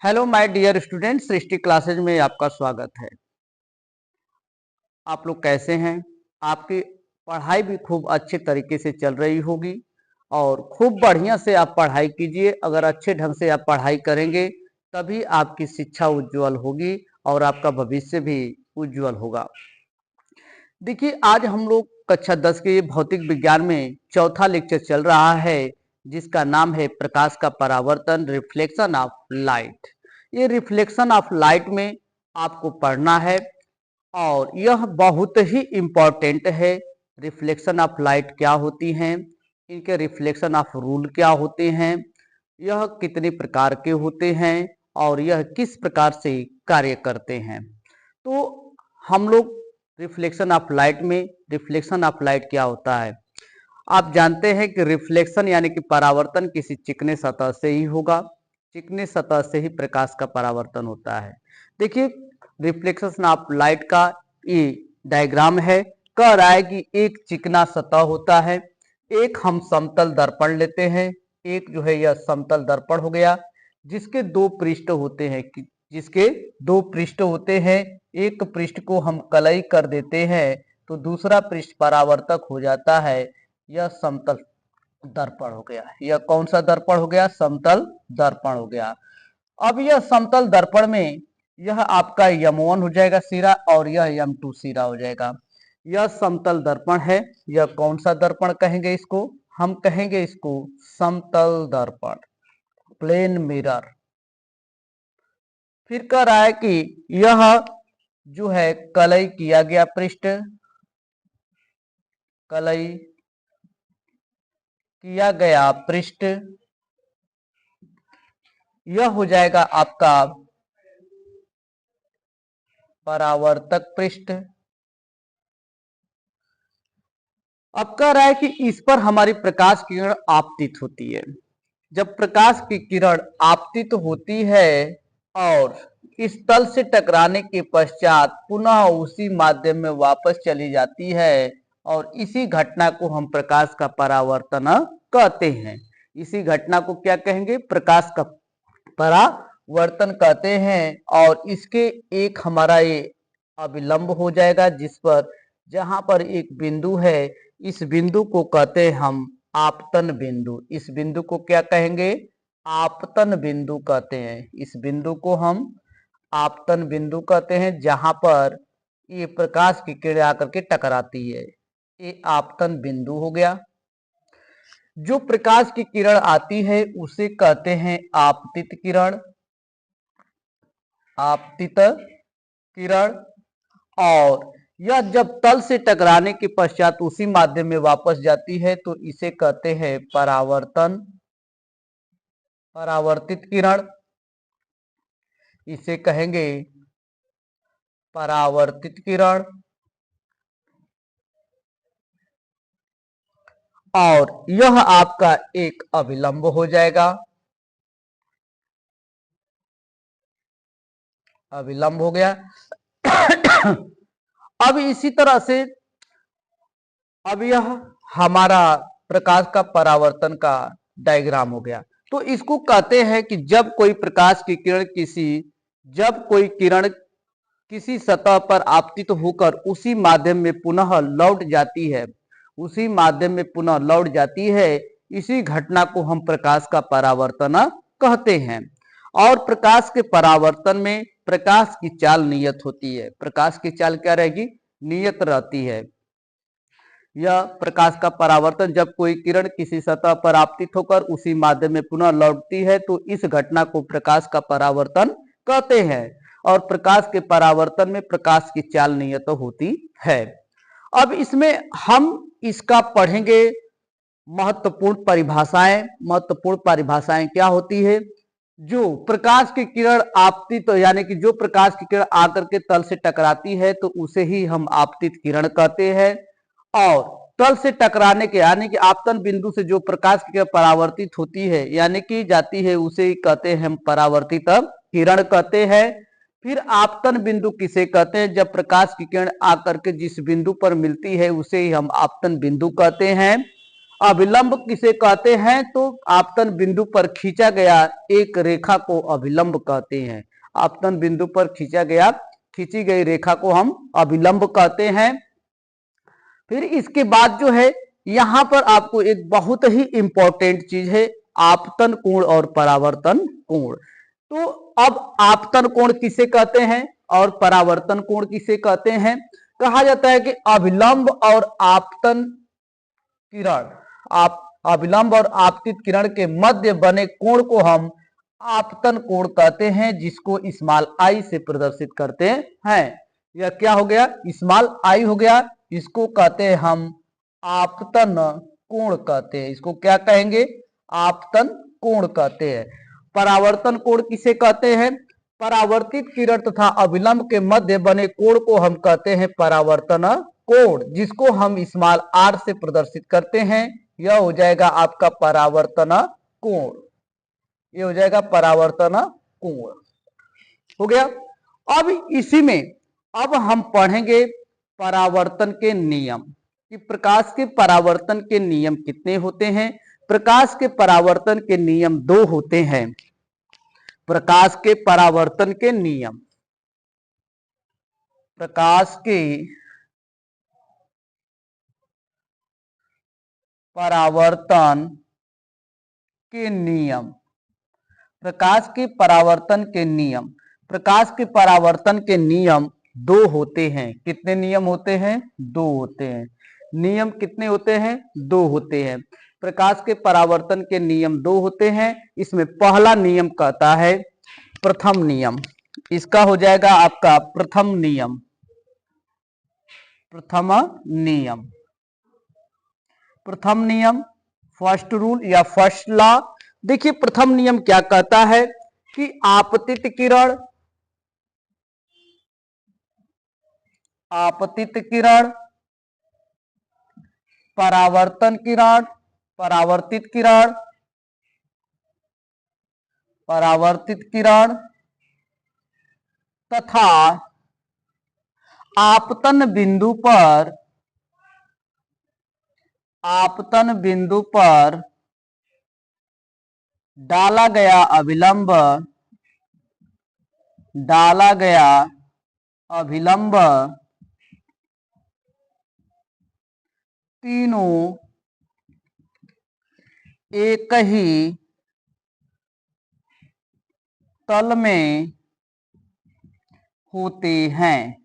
Hello my dear student, Srishti classes में आपका स्वागत है। आप लोग कैसे हैं? आपकी पढ़ाई भी खूब अच्छे तरीके से चल रही होगी और खूब बढ़िया से आप पढ़ाई कीजिए। अगर अच्छे ढंग से आप पढ़ाई करेंगे तभी आपकी शिक्षा उज्जवल होगी और आपका भविष्य भी उज्जवल होगा। देखिए, आज हम लोग कक्षा 10 के भौतिक विज्ञान में चौथा लेक्चर चल रहा है जिसका नाम है प्रकाश का परावर्तन, रिफ्लेक्शन ऑफ लाइट। ये रिफ्लेक्शन ऑफ लाइट में आपको पढ़ना है और यह बहुत ही इम्पोर्टेंट है। रिफ्लेक्शन ऑफ लाइट क्या होती हैं, इनके रिफ्लेक्शन ऑफ रूल क्या होते हैं, यह कितने प्रकार के होते हैं और यह किस प्रकार से कार्य करते हैं। तो हम लोग रिफ्लेक्शन ऑफ लाइट में, रिफ्लेक्शन ऑफ लाइट क्या होता है? आप जानते हैं कि रिफ्लेक्शन यानी कि परावर्तन किसी चिकने सतह से ही होगा। चिकने सतह से ही प्रकाश का परावर्तन होता है। देखिए, रिफ्लेक्शन ऑफ लाइट का ये डायग्राम है। कह रहा है कि एक चिकना सतह होता है, एक हम समतल दर्पण लेते हैं। एक जो है यह समतल दर्पण हो गया जिसके दो पृष्ठ होते हैं, जिसके दो पृष्ठ होते हैं। एक पृष्ठ को हम कलई कर देते हैं तो दूसरा पृष्ठ परावर्तक हो जाता है। यह समतल दर्पण हो गया। यह कौन सा दर्पण हो गया? समतल दर्पण हो गया। अब यह समतल दर्पण में यह आपका M1 हो जाएगा सिरा और यह M2 सिरा हो जाएगा। यह समतल दर्पण है। यह कौन सा दर्पण कहेंगे इसको? हम कहेंगे इसको समतल दर्पण, प्लेन मिरर। फिर कह रहा है कि यह जो है कलई किया गया पृष्ठ, कलई किया गया पृष्ठ, यह हो जाएगा आपका परावर्तक पृष्ठ। अब कह रहा है कि इस पर हमारी प्रकाश किरण आपतित होती है। जब प्रकाश की किरण आपतित होती है और इस तल से टकराने के पश्चात पुनः उसी माध्यम में वापस चली जाती है और इसी घटना को हम प्रकाश का परावर्तन कहते हैं। इसी घटना को क्या कहेंगे? प्रकाश का परावर्तन कहते हैं। और इसके एक हमारा ये अभिलंब हो जाएगा जिस पर, जहां पर एक बिंदु है, इस बिंदु को कहते हैं हम आपतन बिंदु। इस बिंदु को क्या कहेंगे? आपतन बिंदु कहते हैं। इस बिंदु को हम आपतन बिंदु कहते हैं जहां पर ये प्रकाश की किरण आकर के टकराती है। ये आपतन बिंदु हो गया। जो प्रकाश की किरण आती है उसे कहते हैं आपतित किरण, आपतित किरण। और यह जब तल से टकराने के पश्चात उसी माध्यम में वापस जाती है तो इसे कहते हैं परावर्तन, परावर्तित किरण। इसे कहेंगे परावर्तित किरण। और यह आपका एक अभिलंब हो जाएगा, अभिलंब हो गया। अब इसी तरह से अब यह हमारा प्रकाश का परावर्तन का डायग्राम हो गया। तो इसको कहते हैं कि जब कोई प्रकाश की किरण जब कोई किरण किसी सतह पर आपतित होकर उसी माध्यम में पुनः लौट जाती है, उसी माध्यम में पुनः लौट जाती है, इसी घटना को हम प्रकाश का परावर्तन कहते हैं। और प्रकाश के परावर्तन में प्रकाश की चाल नियत होती है। प्रकाश की चाल क्या रहेगी? नियत रहती है। यह प्रकाश का परावर्तन, जब कोई किरण किसी सतह पर आपतित होकर उसी माध्यम में पुनः लौटती है तो इस घटना को प्रकाश का परावर्तन कहते हैं। और प्रकाश के परावर्तन में प्रकाश की चाल नियत होती है। अब इसमें हम इसका पढ़ेंगे महत्वपूर्ण परिभाषाएं। महत्वपूर्ण परिभाषाएं क्या होती है? जो प्रकाश की किरण आपतित यानी कि जो प्रकाश की किरण आकर के तल से टकराती है तो उसे ही हम आपतित किरण कहते हैं। और तल से टकराने के यानी कि आपतन बिंदु से जो प्रकाश की किरण परावर्तित होती है यानी कि जाती है उसे कहते हैं हम परावर्तित किरण कहते हैं। फिर आपतन बिंदु किसे कहते हैं? जब प्रकाश की किरण आकर के जिस बिंदु पर मिलती है उसे ही हम आपतन बिंदु कहते हैं। अभिलंब किसे कहते हैं? तो आपतन बिंदु पर खींचा गया एक रेखा को अभिलंब कहते हैं। आपतन बिंदु पर खींची गई रेखा को हम अभिलंब कहते हैं। फिर इसके बाद जो है यहां पर आपको एक बहुत ही इंपॉर्टेंट चीज है, आपतन कोण और परावर्तन कोण। तो अब आपतन कोण किसे कहते हैं और परावर्तन कोण किसे कहते हैं? कहा जाता है कि अभिलंब और आपतन किरण, अभिलंब और आपतित किरण के मध्य बने कोण को हम आपतन कोण कहते हैं, जिसको स्मॉल आई से प्रदर्शित करते हैं। यह क्या हो गया? स्मॉल आई हो गया। इसको कहते हैं हम आपतन कोण कहते हैं। इसको क्या कहेंगे? आपतन कोण कहते हैं। परावर्तन कोण किसे कहते हैं? परावर्तित किरण तथा अभिलंब के मध्य बने कोण को हम कहते हैं परावर्तन कोण, जिसको हम स्मॉल आर से प्रदर्शित करते हैं। यह हो जाएगा आपका परावर्तन कोण। ये हो जाएगा परावर्तन कोण। हो गया। अब इसी में अब हम पढ़ेंगे परावर्तन के नियम कि प्रकाश के परावर्तन के नियम कितने होते हैं। प्रकाश के परावर्तन के नियम 2 होते हैं। प्रकाश के परावर्तन के नियम, प्रकाश के परावर्तन के नियम, प्रकाश के परावर्तन के नियम, प्रकाश के परावर्तन के नियम 2 होते हैं। कितने नियम होते हैं? 2 होते हैं। नियम कितने होते हैं? 2 होते हैं। प्रकाश के परावर्तन के नियम 2 होते हैं। इसमें पहला नियम कहता है प्रथम नियम। इसका हो जाएगा आपका प्रथम नियम। प्रथम नियम, प्रथम नियम, फर्स्ट रूल या फर्स्ट लॉ। देखिए प्रथम नियम क्या कहता है कि आपतित किरण, आपतित किरण, परावर्तन किरण, परावर्तित किरण, परावर्तित किरण तथा आपतन बिंदु पर, आपतन बिंदु पर डाला गया अभिलंब, डाला गया अभिलंब तीनों एक ही तल में होते हैं,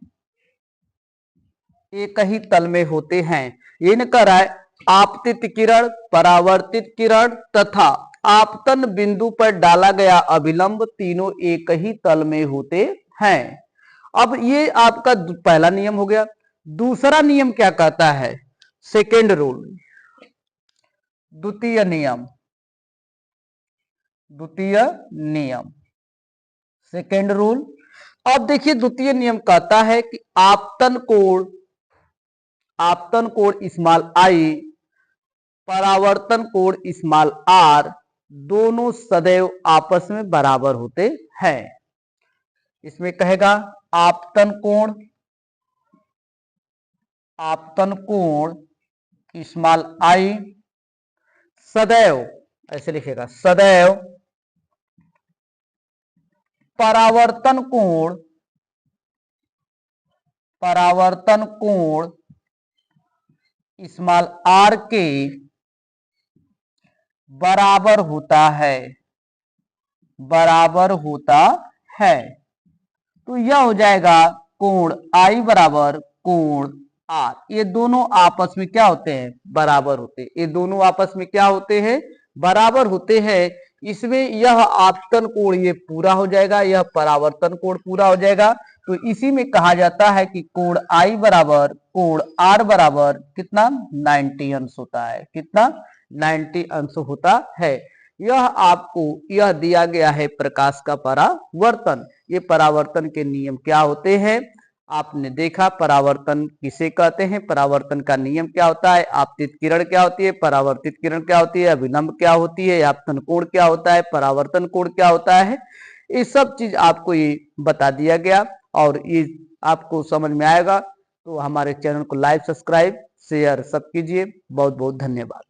एक ही तल में होते हैं। ये न कह रहा है आपतित किरण, परावर्तित किरण तथा आपतन बिंदु पर डाला गया अभिलंब तीनों एक ही तल में होते हैं। अब ये आपका पहला नियम हो गया। दूसरा नियम क्या कहता है? सेकेंड रूल, द्वितीय नियम, द्वितीय नियम, सेकेंड रूल। अब देखिए द्वितीय नियम कहता है कि आपतन कोण, आपतन कोण स्मॉल आई, परावर्तन कोण स्मॉल आर दोनों सदैव आपस में बराबर होते हैं। इसमें कहेगा आपतन कोण, आपतन कोण स्मॉल आई सदैव, ऐसे लिखेगा सदैव, परावर्तन कोण, परावर्तन कोण स्मॉल आर के बराबर होता है, बराबर होता है। तो यह हो जाएगा कोण आई बराबर कोण आर। ये दोनों आपस में क्या होते हैं? बराबर होते हैं। ये दोनों आपस में क्या होते हैं? बराबर होते हैं। इसमें यह आपतन कोण ये पूरा हो जाएगा, यह परावर्तन कोण पूरा हो जाएगा। तो इसी में कहा जाता है कि कोण आई बराबर कोण आर बराबर कितना? 90 अंश होता है। कितना? 90 अंश होता है। यह आपको यह दिया गया है प्रकाश का परावर्तन। ये परावर्तन के नियम क्या होते हैं आपने देखा। परावर्तन किसे कहते हैं? परावर्तन का नियम क्या होता है? आपतित किरण क्या होती है? परावर्तित किरण क्या होती है? अभिलंब क्या होती है? आपतन कोण क्या होता है? परावर्तन कोण क्या होता है? ये सब चीज आपको ये बता दिया गया और ये आपको समझ में आएगा। तो हमारे चैनल को लाइक, सब्सक्राइब, शेयर सब कीजिए। बहुत बहुत धन्यवाद।